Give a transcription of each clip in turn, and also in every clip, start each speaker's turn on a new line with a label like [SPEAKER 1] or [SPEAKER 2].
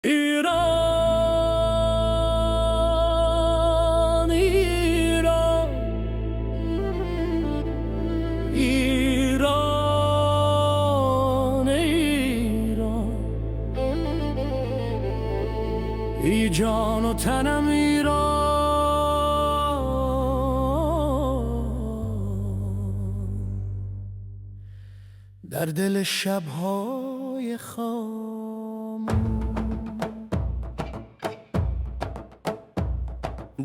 [SPEAKER 1] ایران ایران ایران ایران ای جان و تنم ایران در دل شب‌های خاموش،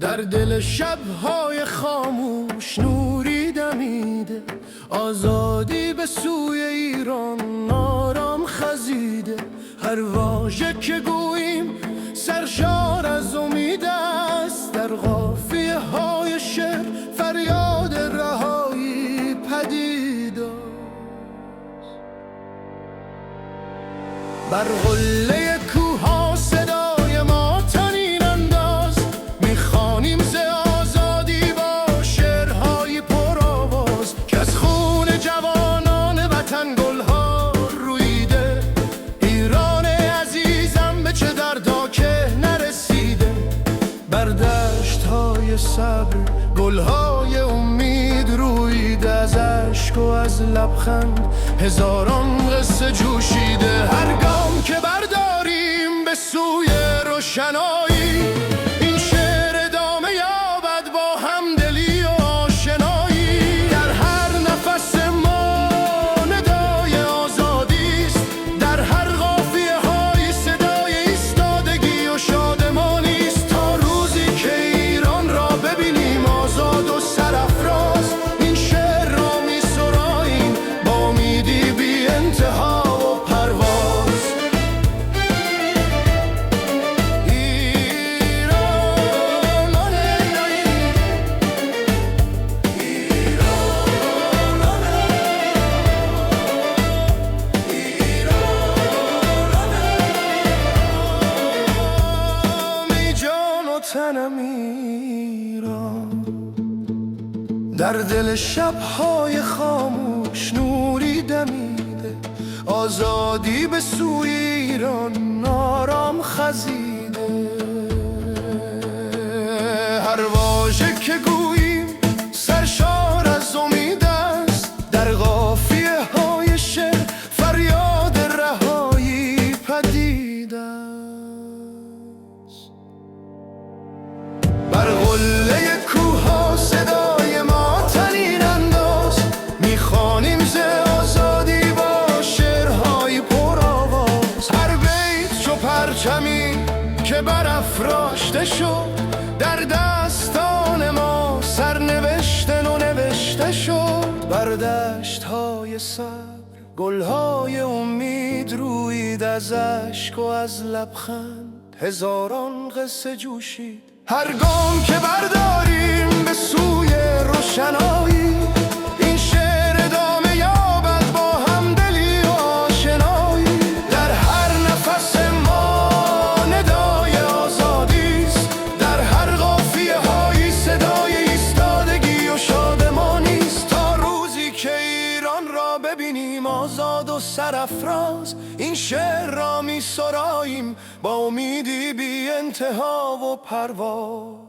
[SPEAKER 1] در دل شب‌های خاموش نوری دمیده، آزادی به سوی ایران آرام خزیده. هر واژه که گوییم سرشار از امید است، در قافیه های شعر فریاد رهایی پدید است. بر قله کوها صدای ما طنین انداز، میخوانیم ز آزادی با شعرهای پرآواز، که از خون جوانان وطن گلها رویده. ایران عزیزم به چه دردا که نرسیده، بر دشت‌های صبر گلهای امید رویده. از اشک و از لبخند هزاران قصه جوشیده. هر گام که برداریم به سوی روشنایی، این شعر ادامه یابد با همدلی و آشنایی. در هر نفس ما ندای آزادی است، در هر قافیه های صدای ایستادگی و شادمانی است. تا روزی که ایران را ببینیم آزاد و سرافراز، این شعر را می سراییم با امیدی بی انتها و پرواز. تنم ایران در دل شب‌های خاموش نوری دمیده، آزادی به سوی ایران آرام خزیده. هر واژه که گوییم سرشار از امید است، در قافیه های شعر فریاد رهایی پدید است. بر قله کوها صدای ما طنین انداز، میخوانیم ز آزادی با شعرهای پرآواز. هر بیت چو پرچمی که برافراشته شد، در دستان ما سرنوشت و نوشته شد. بر دشت‌های صبر گلهای امید رویید، از اشک و از لبخند هزاران قصه جوشید. هر گام که برداریم به سوی روشنایی، این شعر ادامه یابد با همدلی و آشنایی. در هر نفس ما ندای آزادی است، در هر قافیه های صدای ایستادگی و شادمانی است. تا روزی که ایران را ببینیم آزاد و سرافراز، این شعر را می سراییم با امیدی بی انتها و پرواز.